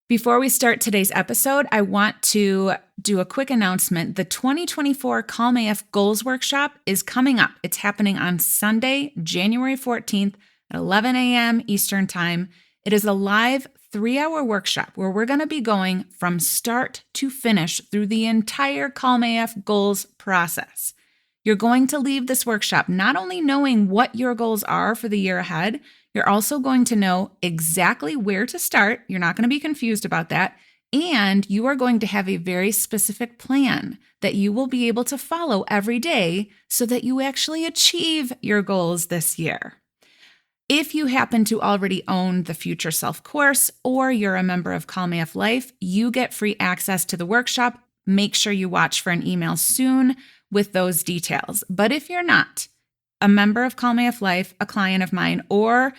Before we start today's episode, I want to do a quick announcement. The 2024 Calm AF Goals Workshop is coming up. It's happening on Sunday, January 14th at 11 a.m. Eastern Time. It is a live 3-hour workshop where we're going to be going from start to finish through the entire Calm AF goals process. You're going to leave this workshop not only knowing what your goals are for the year ahead, you're also going to know exactly where to start. You're not going to be confused about that. And you are going to have a very specific plan that you will be able to follow every day so that you actually achieve your goals this year. If you happen to already own the Future Self course or you're a member of Calm AF Life, you get free access to the workshop. Make sure you watch for an email soon with those details. But if you're not a member of Calm AF Life, a client of mine, or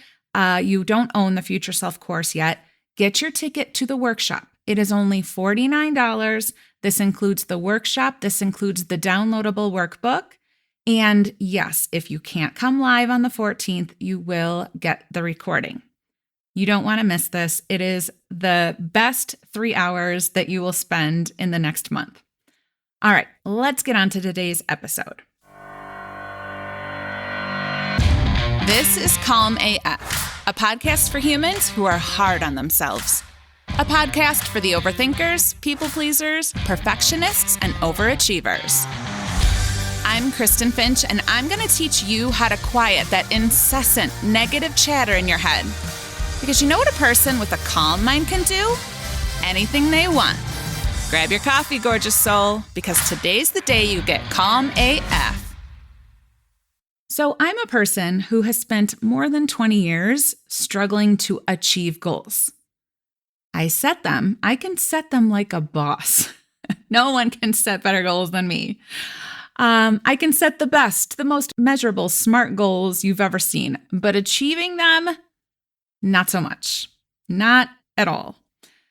you don't own the Future Self course yet, get your ticket to the workshop. It is only $49. This includes the workshop. This includes the downloadable workbook. And yes, if you can't come live on the 14th, you will get the recording. You don't want to miss this. It is the best 3 hours that you will spend in the next month. All right, let's get on to today's episode. This is Calm AF, a podcast for humans who are hard on themselves. A podcast for the overthinkers, people pleasers, perfectionists, and overachievers. I'm Kristen Finch, and I'm going to teach you how to quiet that incessant negative chatter in your head. Because you know what a person with a calm mind can do? Anything they want. Grab your coffee, gorgeous soul, because today's the day you get Calm AF. So I'm a person who has spent more than 20 years struggling to achieve goals. I can set them like a boss. No one can set better goals than me. I can set the best, the most measurable, smart goals you've ever seen, but achieving them, not so much. Not at all.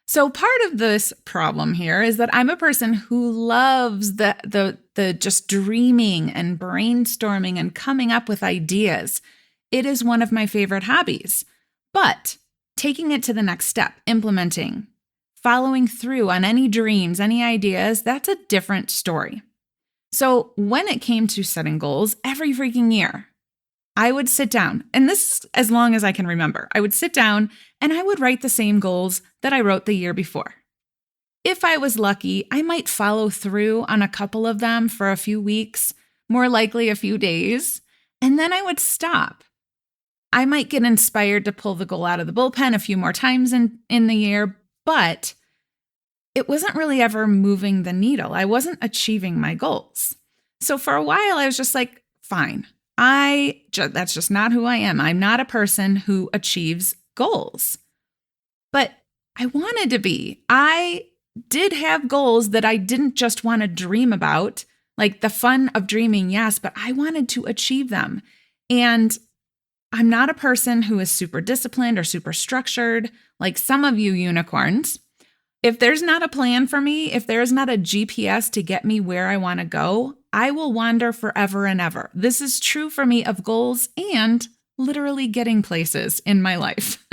So part of this problem here is that I'm a person who loves the just dreaming and brainstorming and coming up with ideas. It is one of my favorite hobbies. But taking it to the next step, implementing, following through on any dreams, any ideas, that's a different story. So when it came to setting goals, every freaking year, I would sit down, and this is as long as I can remember. I would sit down and I would write the same goals that I wrote the year before. If I was lucky, I might follow through on a couple of them for a few weeks, more likely a few days, and then I would stop. I might get inspired to pull the goal out of the bullpen a few more times in the year, but it wasn't really ever moving the needle. I wasn't achieving my goals. So for a while, I was just like, fine. That's just not who I am. I'm not a person who achieves goals. But I wanted to be. I did have goals that I didn't just want to dream about, like the fun of dreaming, yes, but I wanted to achieve them. And I'm not a person who is super disciplined or super structured, like some of you unicorns. If there's not a plan for me, if there's not a GPS to get me where I want to go, I will wander forever and ever. This is true for me of goals and literally getting places in my life.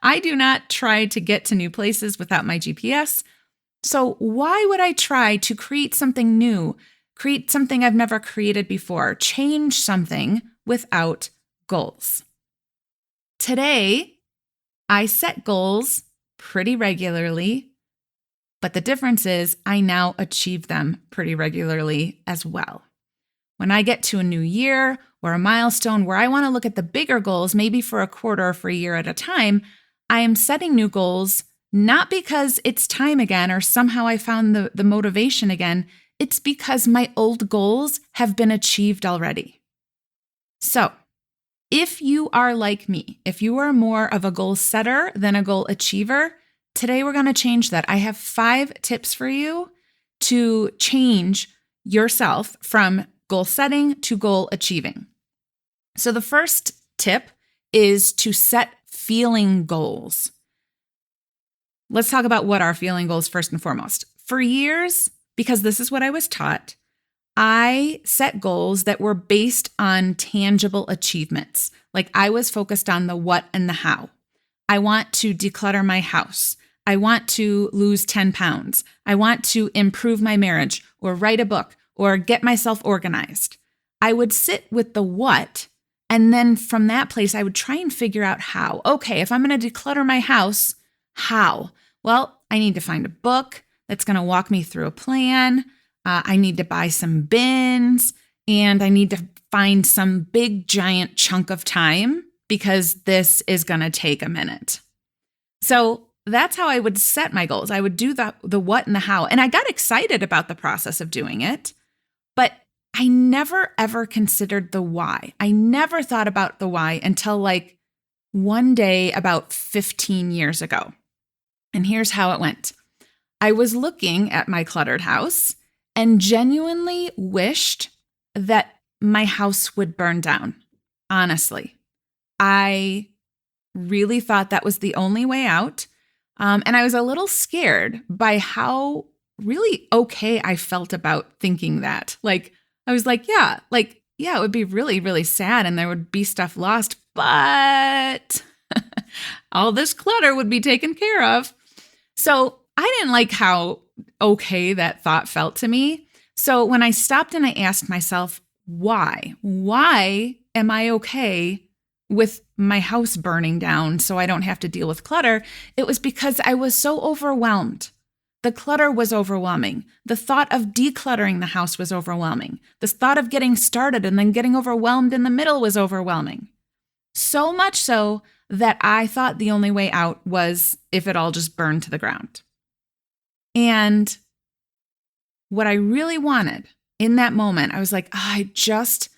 I do not try to get to new places without my GPS. So why would I try to create something new, create something I've never created before, change something without goals? Today, I set goals pretty regularly, but the difference is I now achieve them pretty regularly as well. When I get to a new year or a milestone where I want to look at the bigger goals, maybe for a quarter or for a year at a time, I am setting new goals not because it's time again or somehow I found the motivation again. It's because my old goals have been achieved already. So if you are like me, if you are more of a goal setter than a goal achiever, today we're going to change that. I have 5 tips for you to change yourself from goal setting to goal achieving. So the first tip is to set feeling goals. Let's talk about what are feeling goals first and foremost. For years, because this is what I was taught, I set goals that were based on tangible achievements. Like I was focused on the what and the how. I want to declutter my house. I want to lose 10 pounds. I want to improve my marriage or write a book or get myself organized. I would sit with the what, and then from that place, I would try and figure out how. Okay, if I'm going to declutter my house, how? Well, I need to find a book that's going to walk me through a plan. I need to buy some bins, and I need to find some big giant chunk of time because this is going to take a minute. So that's how I would set my goals. I would do the what and the how. And I got excited about the process of doing it, but I never ever considered the why. I never thought about the why until like one day about 15 years ago. And here's how it went. I was looking at my cluttered house and genuinely wished that my house would burn down. Honestly, I really thought that was the only way out. And I was a little scared by how really okay I felt about thinking that. Like, I was like, yeah, it would be really, really sad and there would be stuff lost, but all this clutter would be taken care of. So I didn't like how okay that thought felt to me. So when I stopped and I asked myself, why? Why am I okay with my house burning down so I don't have to deal with clutter? It was because I was so overwhelmed. The clutter was overwhelming. The thought of decluttering the house was overwhelming. The thought of getting started and then getting overwhelmed in the middle was overwhelming. So much so that I thought the only way out was if it all just burned to the ground. And what I really wanted in that moment, I was like, I just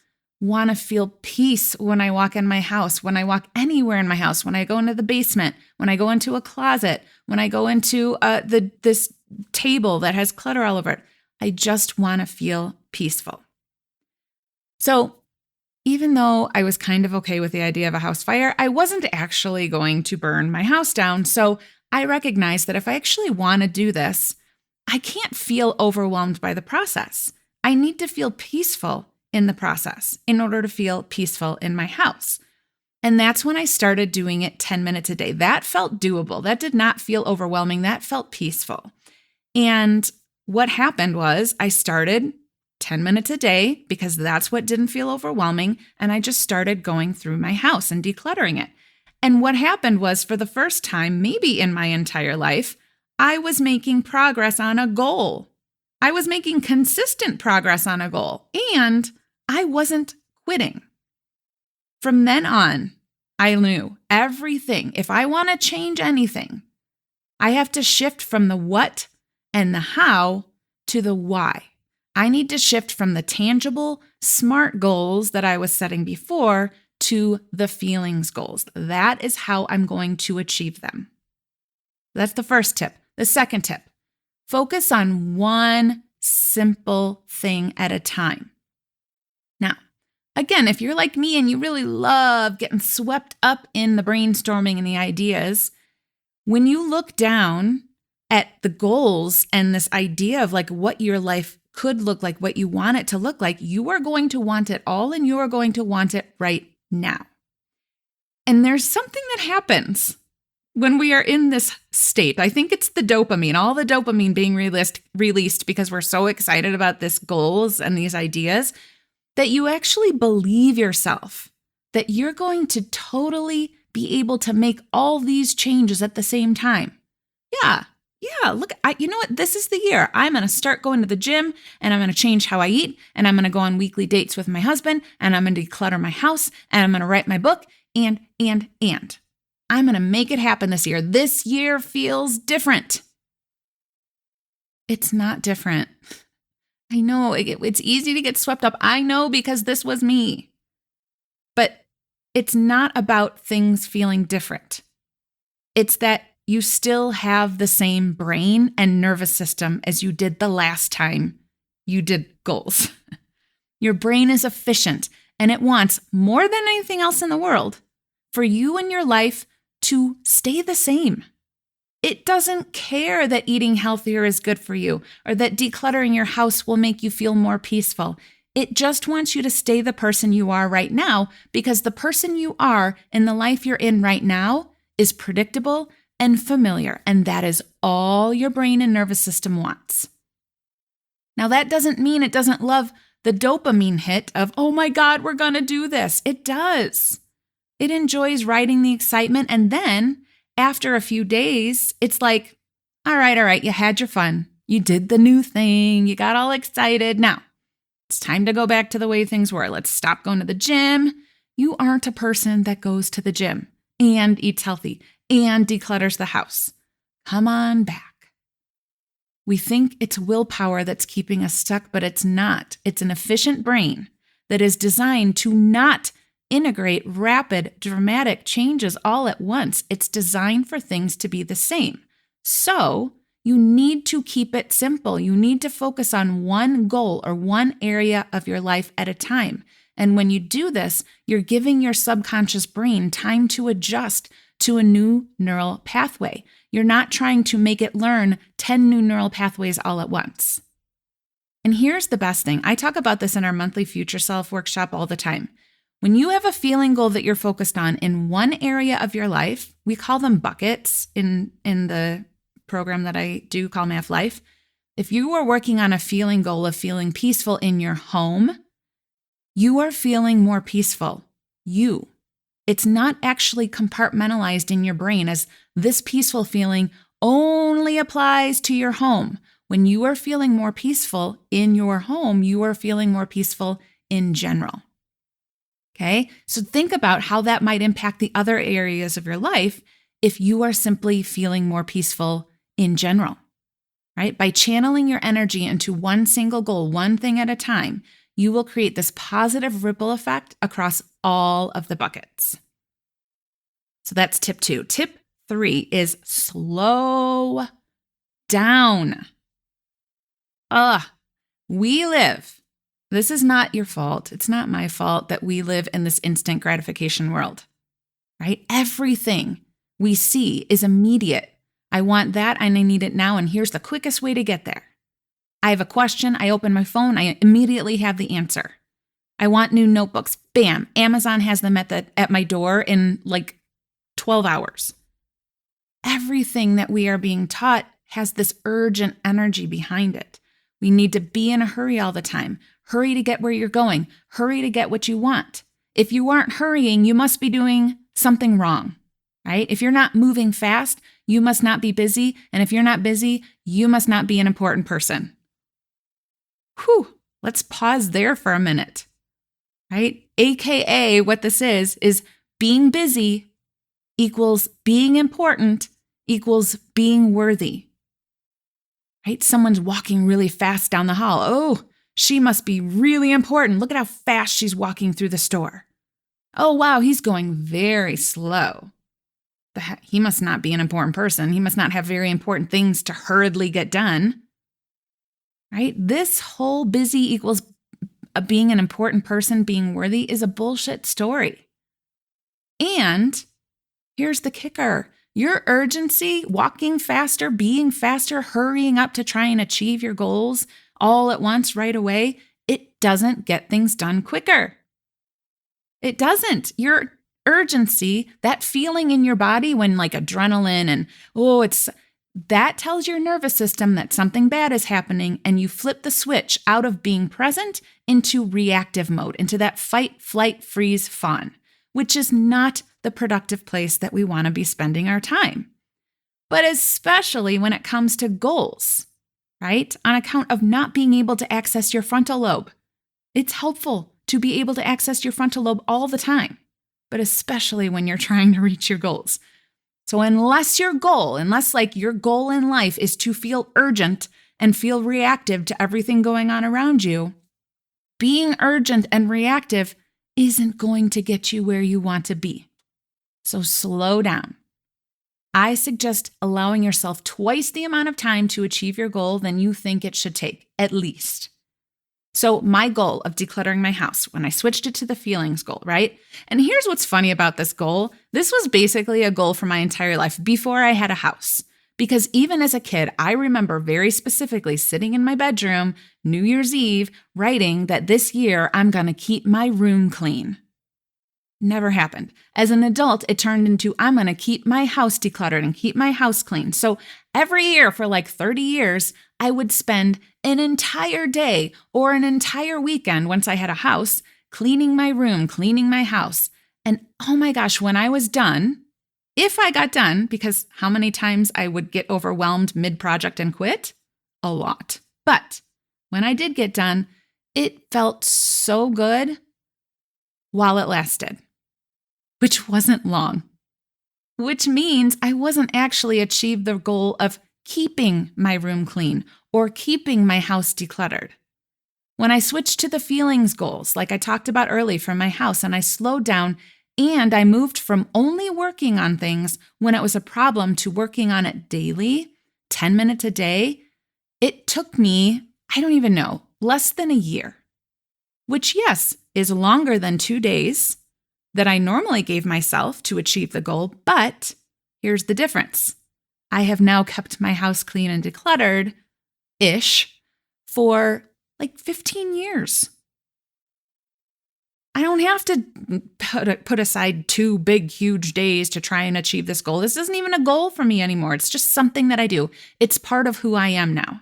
want to feel peace when I walk in my house, when I walk anywhere in my house, when I go into the basement, when I go into a closet, when I go into this table that has clutter all over it. I just want to feel peaceful. So even though I was kind of okay with the idea of a house fire, I wasn't actually going to burn my house down. So I recognized that if I actually want to do this, I can't feel overwhelmed by the process. I need to feel peaceful in the process in order to feel peaceful in my house. And that's when I started doing it 10 minutes a day. That felt doable. That did not feel overwhelming. That felt peaceful. And what happened was I started 10 minutes a day because that's what didn't feel overwhelming. And I just started going through my house and decluttering it. And what happened was for the first time, maybe in my entire life, I was making progress on a goal. I was making consistent progress on a goal, and I wasn't quitting. From then on, I knew everything. If I want to change anything, I have to shift from the what and the how to the why. I need to shift from the tangible, smart goals that I was setting before to the feelings goals. That is how I'm going to achieve them. That's the first tip. The second tip, focus on one simple thing at a time. Now, again, if you're like me and you really love getting swept up in the brainstorming and the ideas, when you look down at the goals and this idea of like what your life could look like, what you want it to look like, you are going to want it all and you are going to want it right now. And there's something that happens when we are in this state. I think it's the dopamine, all the dopamine being released because we're so excited about these goals and these ideas that you actually believe yourself that you're going to totally be able to make all these changes at the same time. Yeah, look, you know what? This is the year. I'm going to start going to the gym and I'm going to change how I eat and I'm going to go on weekly dates with my husband and I'm going to declutter my house and I'm going to write my book and. I'm going to make it happen this year. This year feels different. It's not different. I know it's easy to get swept up. I know because this was me. But it's not about things feeling different. It's that you still have the same brain and nervous system as you did the last time you did goals. Your brain is efficient and it wants more than anything else in the world for you and your life to stay the same. It doesn't care that eating healthier is good for you or that decluttering your house will make you feel more peaceful. It just wants you to stay the person you are right now because the person you are in the life you're in right now is predictable and familiar, and that is all your brain and nervous system wants. Now, that doesn't mean it doesn't love the dopamine hit of, oh my God, we're going to do this. It does. It enjoys riding the excitement, and then after a few days, it's like, all right, you had your fun. You did the new thing. You got all excited. Now, it's time to go back to the way things were. Let's stop going to the gym. You aren't a person that goes to the gym and eats healthy and declutters the house. Come on back. We think it's willpower that's keeping us stuck, but it's not. It's an efficient brain that is designed to not integrate rapid, dramatic changes all at once. It's designed for things to be the same. So you need to keep it simple. You need to focus on one goal or one area of your life at a time. And when you do this, you're giving your subconscious brain time to adjust to a new neural pathway. You're not trying to make it learn 10 new neural pathways all at once. And here's the best thing. I talk about this in our monthly Future Self workshop all the time. When you have a feeling goal that you're focused on in one area of your life, we call them buckets in the program that I do, Calm AF Life. If you are working on a feeling goal of feeling peaceful in your home, you are feeling more peaceful. It's not actually compartmentalized in your brain as this peaceful feeling only applies to your home. When you are feeling more peaceful in your home, you are feeling more peaceful in general. Okay, so think about how that might impact the other areas of your life if you are simply feeling more peaceful in general, right? By channeling your energy into one single goal, one thing at a time, you will create this positive ripple effect across all of the buckets. So that's tip 2. Tip 3 is slow down. This is not your fault. It's not my fault that we live in this instant gratification world, right? Everything we see is immediate. I want that and I need it now, and here's the quickest way to get there. I have a question, I open my phone, I immediately have the answer. I want new notebooks. Bam, Amazon has them at my door in like 12 hours. Everything that we are being taught has this urgent energy behind it. We need to be in a hurry all the time. Hurry to get where you're going. Hurry to get what you want. If you aren't hurrying, you must be doing something wrong, right? If you're not moving fast, you must not be busy. And if you're not busy, you must not be an important person. Whew, let's pause there for a minute, right? AKA what this is being busy equals being important equals being worthy, right? Someone's walking really fast down the hall. Oh, she must be really important. Look at how fast she's walking through the store. Oh, wow, he's going very slow. He must not be an important person. He must not have very important things to hurriedly get done, right? This whole busy equals being an important person, being worthy is a bullshit story. And here's the kicker. Your urgency, walking faster, being faster, hurrying up to try and achieve your goals all at once right away, it doesn't get things done quicker. It doesn't. Your urgency, that feeling in your body when like adrenaline and that tells your nervous system that something bad is happening, and you flip the switch out of being present into reactive mode, into that fight, flight, freeze, fawn, which is not the productive place that we want to be spending our time. But especially when it comes to goals, right? On account of not being able to access your frontal lobe. It's helpful to be able to access your frontal lobe all the time, but especially when you're trying to reach your goals. So unless your goal in life is to feel urgent and feel reactive to everything going on around you, being urgent and reactive isn't going to get you where you want to be. So slow down. I suggest allowing yourself twice the amount of time to achieve your goal than you think it should take, at least. So my goal of decluttering my house, when I switched it to the feelings goal, right? And here's what's funny about this goal. This was basically a goal for my entire life before I had a house. Because even as a kid, I remember very specifically sitting in my bedroom, New Year's Eve, writing that this year I'm going to keep my room clean. never happened. As an adult, it turned into I'm going to keep my house decluttered and keep my house clean. So every year for like 30 years, I would spend an entire day or an entire weekend once I had a house cleaning my room, cleaning my house. And oh my gosh, when I was done, if I got done, because how many times I would get overwhelmed mid-project and quit? A lot. But when I did get done, it felt so good while it lasted, which wasn't long, which means I wasn't actually achieved the goal of keeping my room clean or keeping my house decluttered. When I switched to the feelings goals, like I talked about early from my house, and I slowed down and I moved from only working on things when it was a problem to working on it daily, 10 minutes a day, it took me, I don't even know, less than a year, which yes, is longer than 2 days that I normally gave myself to achieve the goal. But here's the difference. I have now kept my house clean and decluttered-ish for like 15 years. I don't have to put aside 2 big, huge days to try and achieve this goal. This isn't even a goal for me anymore. It's just something that I do. It's part of who I am now.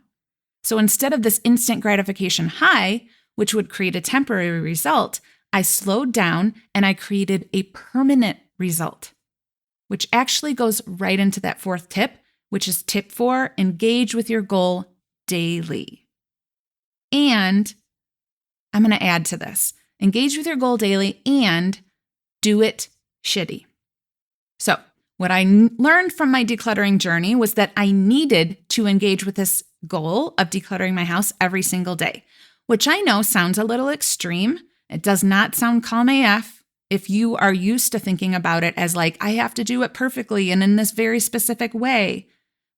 So instead of this instant gratification high, which would create a temporary result, I slowed down and I created a permanent result, which actually goes right into that 4th tip, which is tip 4, engage with your goal daily. And I'm going to add to this. Engage with your goal daily and do it shitty. So what I learned from my decluttering journey was that I needed to engage with this goal of decluttering my house every single day, which I know sounds a little extreme. It does not sound calm AF if you are used to thinking about it as like, I have to do it perfectly and in this very specific way.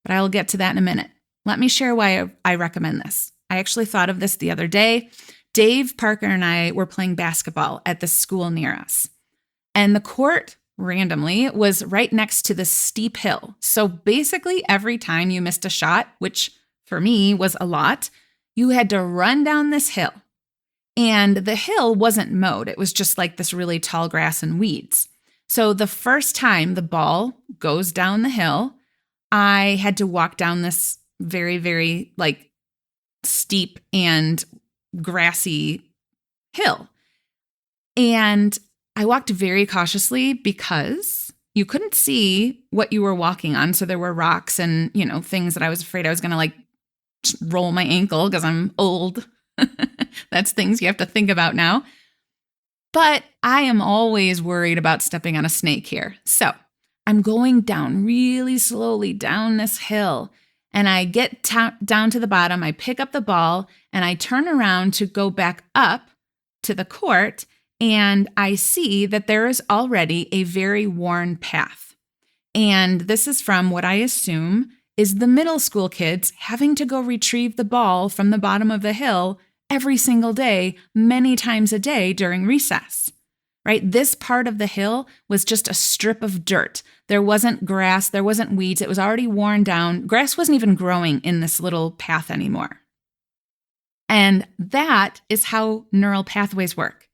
But I will get to that in a minute. Let me share why I recommend this. I actually thought of this the other day. Dave Parker and I were playing basketball at the school near us. And the court, randomly, was right next to this steep hill. So basically, every time you missed a shot, which for me was a lot, you had to run down this hill. And the hill wasn't mowed. It was just like this really tall grass and weeds. So the first time the ball goes down the hill, I had to walk down this very, very like steep and grassy hill. And I walked very cautiously because you couldn't see what you were walking on. So there were rocks and, things that I was afraid I was going to like roll my ankle because I'm old. That's things you have to think about now. But I am always worried about stepping on a snake here. So I'm going down really slowly down this hill. And I get down to the bottom, I pick up the ball, and I turn around to go back up to the court, and I see that there is already a very worn path. And this is from what I assume is the middle school kids having to go retrieve the ball from the bottom of the hill every single day, many times a day during recess. Right? This part of the hill was just a strip of dirt. There wasn't grass, there wasn't weeds. It was already worn down. Grass wasn't even growing in this little path anymore. And that is how neural pathways work,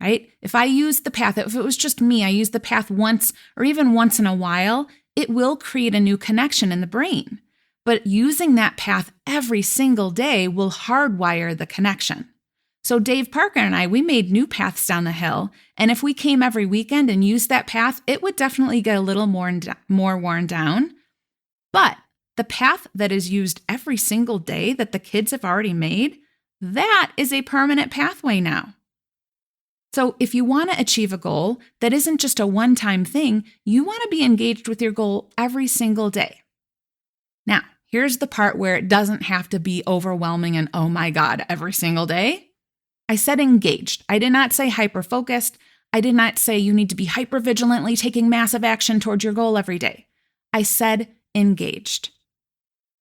right? If I use the path, if it was just me, I use the path once or even once in a while, it will create a new connection in the brain. But using that path every single day will hardwire the connection. So Dave Parker and I, we made new paths down the hill. And if we came every weekend and used that path, it would definitely get a little more worn down. But the path that is used every single day that the kids have already made, that is a permanent pathway now. So if you want to achieve a goal that isn't just a one-time thing, you want to be engaged with your goal every single day. Now, here's the part where it doesn't have to be overwhelming and, oh my God, every single day. I said engaged. I did not say hyper-focused. I did not say you need to be hyper-vigilantly taking massive action towards your goal every day. I said engaged.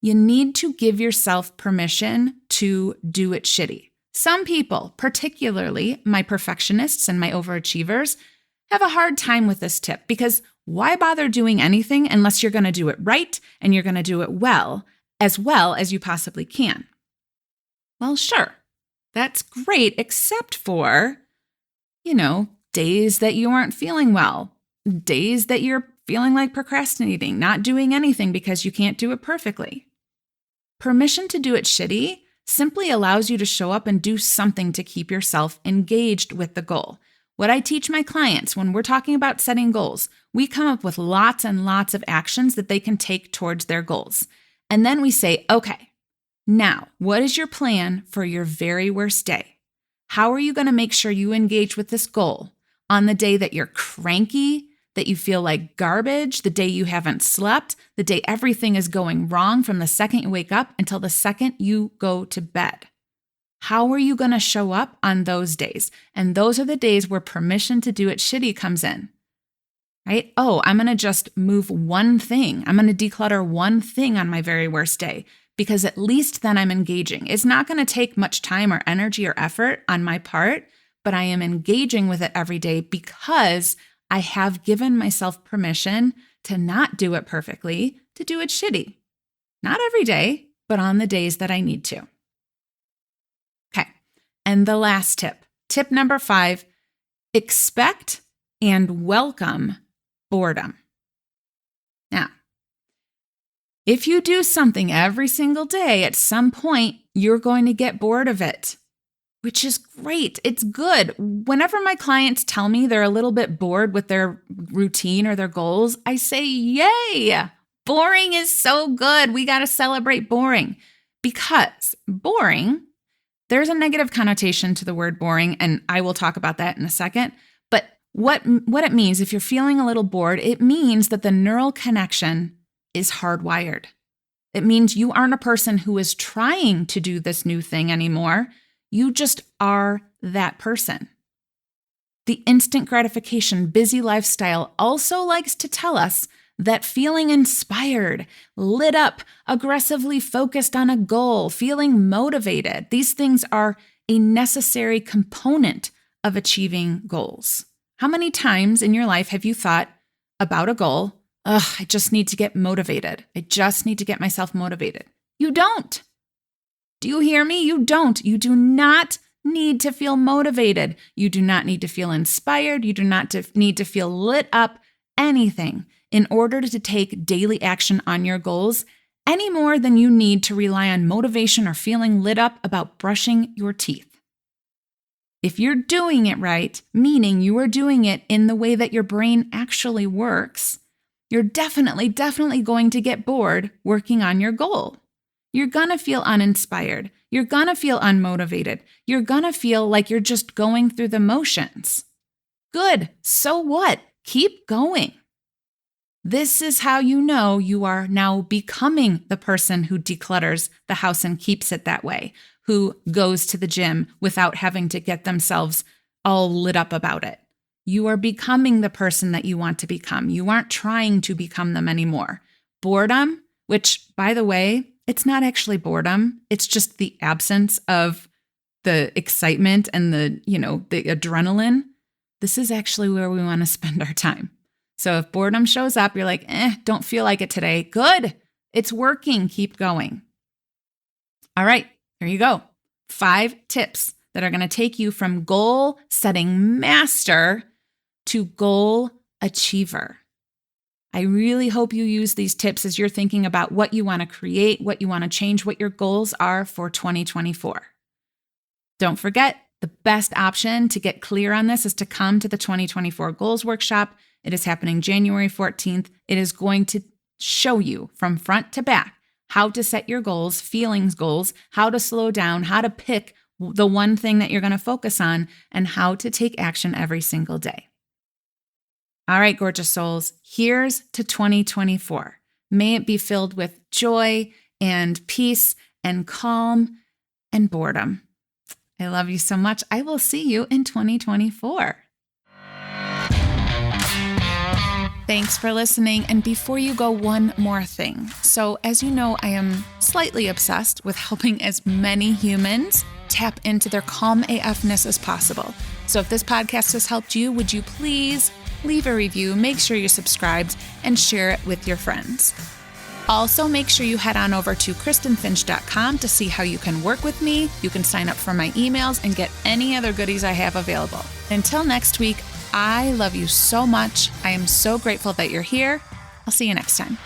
You need to give yourself permission to do it shitty. Some people, particularly my perfectionists and my overachievers, have a hard time with this tip because why bother doing anything unless you're going to do it right and you're going to do it well as you possibly can? Well, sure. That's great, except for, days that you aren't feeling well, days that you're feeling like procrastinating, not doing anything because you can't do it perfectly. Permission to do it shitty simply allows you to show up and do something to keep yourself engaged with the goal. What I teach my clients when we're talking about setting goals, we come up with lots and lots of actions that they can take towards their goals. And then we say, okay, now, what is your plan for your very worst day? How are you going to make sure you engage with this goal on the day that you're cranky, that you feel like garbage, the day you haven't slept, the day everything is going wrong from the second you wake up until the second you go to bed? How are you going to show up on those days? And those are the days where permission to do it shitty comes in, right? Oh, I'm going to just move one thing. I'm going to declutter one thing on my very worst day because at least then I'm engaging. It's not going to take much time or energy or effort on my part, but I am engaging with it every day because I have given myself permission to not do it perfectly, to do it shitty. Not every day, but on the days that I need to. Okay. And the last tip number 5, expect and welcome boredom. Now, if you do something every single day, at some point, you're going to get bored of it, which is great. It's good. Whenever my clients tell me they're a little bit bored with their routine or their goals, I say, yay, boring is so good. We got to celebrate boring because boring, there's a negative connotation to the word boring, and I will talk about that in a second. But what it means, if you're feeling a little bored, it means that the neural connection is hardwired. It means you aren't a person who is trying to do this new thing anymore. You just are that person. The instant gratification, busy lifestyle also likes to tell us that feeling inspired, lit up, aggressively focused on a goal, feeling motivated, these things are a necessary component of achieving goals. How many times in your life have you thought about a goal, I just need to get motivated. I just need to get myself motivated. You don't. Do you hear me? You don't. You do not need to feel motivated. You do not need to feel inspired. You do not need to feel lit up, anything, in order to take daily action on your goals any more than you need to rely on motivation or feeling lit up about brushing your teeth. If you're doing it right, meaning you are doing it in the way that your brain actually works, you're definitely going to get bored working on your goal. You're going to feel uninspired. You're going to feel unmotivated. You're going to feel like you're just going through the motions. Good. So what? Keep going. This is how you know you are now becoming the person who declutters the house and keeps it that way, who goes to the gym without having to get themselves all lit up about it. You are becoming the person that you want to become. You aren't trying to become them anymore. Boredom, which, by the way, it's not actually boredom. It's just the absence of the excitement and the adrenaline. This is actually where we want to spend our time. So if boredom shows up, you're like, don't feel like it today. Good. It's working. Keep going. All right, here you go. 5 tips that are going to take you from goal setting master to goal achiever. I really hope you use these tips as you're thinking about what you want to create, what you want to change, what your goals are for 2024. Don't forget, the best option to get clear on this is to come to the 2024 Goals Workshop. It is happening January 14th. It is going to show you from front to back how to set your goals, feelings goals, how to slow down, how to pick the one thing that you're going to focus on, and how to take action every single day. All right, gorgeous souls, here's to 2024. May it be filled with joy and peace and calm and boredom. I love you so much. I will see you in 2024. Thanks for listening. And before you go, one more thing. So as you know, I am slightly obsessed with helping as many humans tap into their calm AFness as possible. So if this podcast has helped you, would you please leave a review, make sure you're subscribed, and share it with your friends. Also, make sure you head on over to KristenFinch.com to see how you can work with me. You can sign up for my emails and get any other goodies I have available. Until next week, I love you so much. I am so grateful that you're here. I'll see you next time.